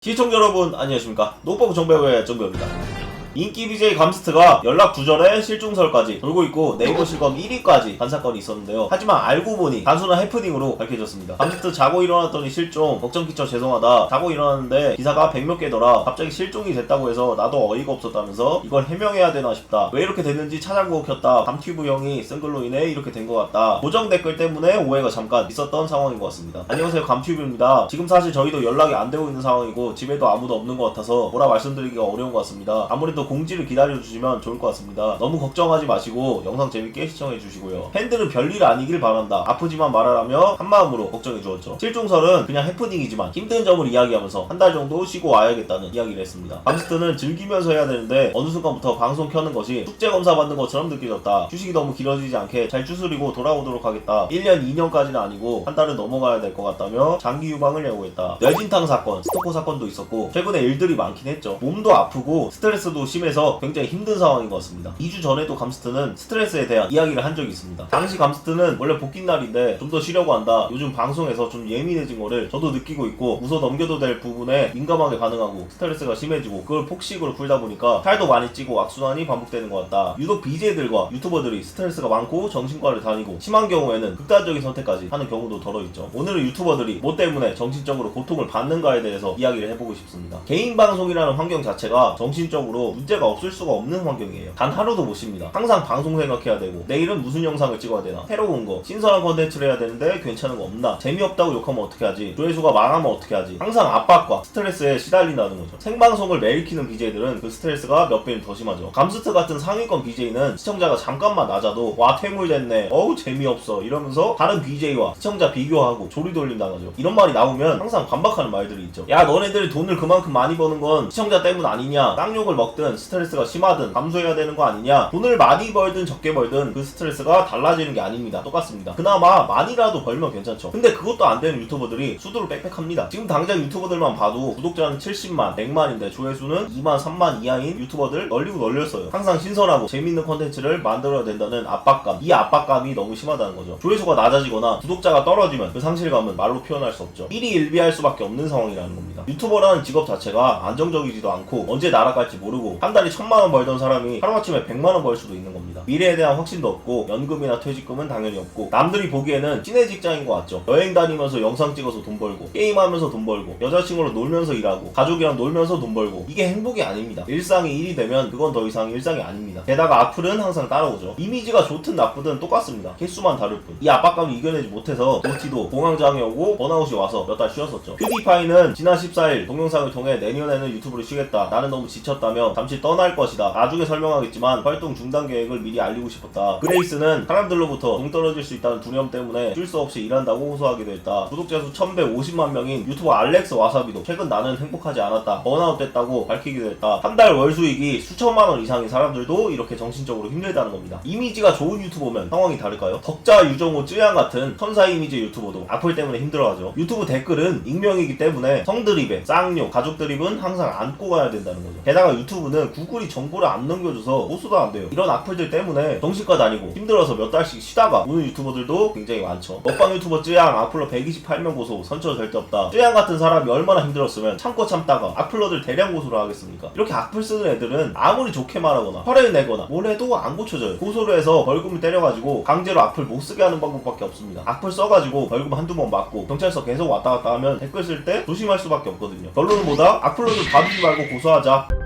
시청자 여러분 안녕하십니까. 노법부 정배우의 정배우입니다. 인기 BJ 감스트가 연락 두절에 실종설까지 돌고 있고 네이버 실검 1위까지 간 사건이 있었는데요. 하지만 알고 보니 단순한 해프닝으로 밝혀졌습니다. 감스트 자고 일어났더니 실종, 걱정 끼쳐 죄송하다. 자고 일어났는데 기사가 100몇 개더라. 갑자기 실종이 됐다고 해서 나도 어이가 없었다면서 이걸 해명해야 되나 싶다. 왜 이렇게 됐는지 찾아보고 켰다. 감튜브 형이 쓴 글로 인해 이렇게 된 것 같다. 고정 댓글 때문에 오해가 잠깐 있었던 상황인 것 같습니다. 안녕하세요, 감튜브입니다. 지금 사실 저희도 연락이 안 되고 있는 상황이고 집에도 아무도 없는 것 같아서 뭐라 말씀드리기가 어려운 것 같습니다. 아무래도 공지를 기다려주시면 좋을 것 같습니다. 너무 걱정하지 마시고 영상 재밌게 시청해주시고요. 팬들은 별일 아니길 바란다. 아프지만 말하라며 한마음으로 걱정해주었죠. 실종설은 그냥 해프닝이지만 힘든 점을 이야기하면서 한 달 정도 쉬고 와야겠다는 이야기를 했습니다. 감스트는 즐기면서 해야 되는데 어느 순간부터 방송 켜는 것이 숙제검사 받는 것처럼 느껴졌다. 휴식이 너무 길어지지 않게 잘 추스리고 돌아오도록 하겠다. 1년 2년까지는 아니고 한 달은 넘어가야 될 것 같다며 장기 유방을 예고했다. 뇌진탕 사건, 스토커 사건도 있었고 최근에 일들이 많긴 했죠. 몸도 아프고 스트레스도 심해서 굉장히 힘든 상황인 것 같습니다. 2주 전에도 감스트는 스트레스에 대한 이야기를 한 적이 있습니다. 당시 감스트는 원래 복귀날인데 좀 더 쉬려고 한다. 요즘 방송에서 좀 예민해진 거를 저도 느끼고 있고 웃어 넘겨도 될 부분에 민감하게 반응하고 스트레스가 심해지고 그걸 폭식으로 풀다 보니까 살도 많이 찌고 악순환이 반복되는 것 같다. 유독 BJ들과 유튜버들이 스트레스가 많고 정신과를 다니고 심한 경우에는 극단적인 선택까지 하는 경우도 덜어 있죠. 오늘은 유튜버들이 뭐 때문에 정신적으로 고통을 받는가에 대해서 이야기를 해보고 싶습니다. 개인 방송이라는 환경 자체가 정신적으로 문제가 없을 수가 없는 환경이에요. 단 하루도 못 쉽니다. 항상 방송 생각해야 되고 내일은 무슨 영상을 찍어야 되나, 새로운 거, 신선한 컨텐츠를 해야 되는데 괜찮은 거 없나, 재미없다고 욕하면 어떻게 하지, 조회수가 망하면 어떻게 하지, 항상 압박과 스트레스에 시달린다는 거죠. 생방송을 매일 키는 BJ들은 그 스트레스가 몇 배는 더 심하죠. 감스트 같은 상위권 BJ는 시청자가 잠깐만 낮아도 와 퇴물됐네, 어우 재미없어 이러면서 다른 BJ와 시청자 비교하고 조리 돌림당하죠. 이런 말이 나오면 항상 반박하는 말들이 있죠. 야 너네들이 돈을 그만큼 많이 버는 건 시청자 때문 아니냐, 쌍욕을 먹든 스트레스가 심하든 감수해야 되는 거 아니냐, 돈을 많이 벌든 적게 벌든 그 스트레스가 달라지는 게 아닙니다. 똑같습니다. 그나마 많이라도 벌면 괜찮죠. 근데 그것도 안 되는 유튜버들이 수두로 빽빽합니다. 지금 당장 유튜버들만 봐도 구독자는 70만, 100만인데 조회수는 2만, 3만 이하인 유튜버들 널리고 널렸어요. 항상 신선하고 재밌는 컨텐츠를 만들어야 된다는 압박감, 이 압박감이 너무 심하다는 거죠. 조회수가 낮아지거나 구독자가 떨어지면 그 상실감은 말로 표현할 수 없죠. 일희일비할 수밖에 없는 상황이라는 겁니다. 유튜버라는 직업 자체가 안정적이지도 않고 언제 날아갈지 모르고 한 달에 1000만원 벌던 사람이 하루아침에 100만원 벌 수도 있는 겁니다. 미래에 대한 확신도 없고 연금이나 퇴직금은 당연히 없고 남들이 보기에는 찐의 직장인 것 같죠. 여행 다니면서 영상 찍어서 돈 벌고 게임하면서 돈 벌고 여자친구랑 놀면서 일하고 가족이랑 놀면서 돈 벌고 이게 행복이 아닙니다. 일상이 일이 되면 그건 더 이상 일상이 아닙니다. 게다가 악플은 항상 따라오죠. 이미지가 좋든 나쁘든 똑같습니다. 개수만 다를 뿐. 이 압박감을 이겨내지 못해서 도티도 공황장애 오고 번아웃이 와서 몇 달 쉬었었죠. 퓨디파이는 지난 14일 동영상을 통해 내년에는 유튜브를 쉬겠다, 나는 너무 지쳤다며 잠시 떠날 것이다, 나중에 설명하겠지만 활동 중단 계획을 미리 알리고 싶었다. 그레이스는 사람들로부터 동떨어질 수 있다는 두려움 때문에 쉴 수 없이 일한다고 호소하기도 했다. 구독자 수 1150만 명인 유튜버 알렉스 와사비도 최근 나는 행복하지 않았다, 번아웃 됐다고 밝히기도 했다. 한 달 월 수익이 수천만원 이상인 사람들도 이렇게 정신적으로 힘들다는 겁니다. 이미지가 좋은 유튜버면 상황이 다를까요? 덕자, 유정호, 쯔양 같은 천사 이미지 유튜버도 악플 때문에 힘들어하죠. 유튜브 댓글은 익명이기 때문에 성드립에 쌍욕, 가족 드립은 항상 안고 가야 된다는 거죠. 게다가 유튜브는 구글이 정보를 안 넘겨줘서 보수도 안 돼요. 이런 악플들 때문에 정신과 다니고 힘들어서 몇 달씩 쉬다가 오는 유튜버들도 굉장히 많죠. 먹방 유튜버 쯔양 악플러 128명 고소, 선처 절대 없다. 쯔양 같은 사람이 얼마나 힘들었으면 참고 참다가 악플러들 대량 고소를 하겠습니까? 이렇게 악플 쓰는 애들은 아무리 좋게 말하거나 화를 내거나 뭘 해도 안 고쳐져요. 고소를 해서 벌금을 때려가지고 강제로 악플 못 쓰게 하는 방법밖에 없습니다. 악플 써가지고 벌금 한두 번 받고 경찰서 계속 왔다 갔다 하면 댓글 쓸 때 조심할 수밖에 없거든요. 결론은 뭐다? 악플러들 봐주지 말고 고소하자.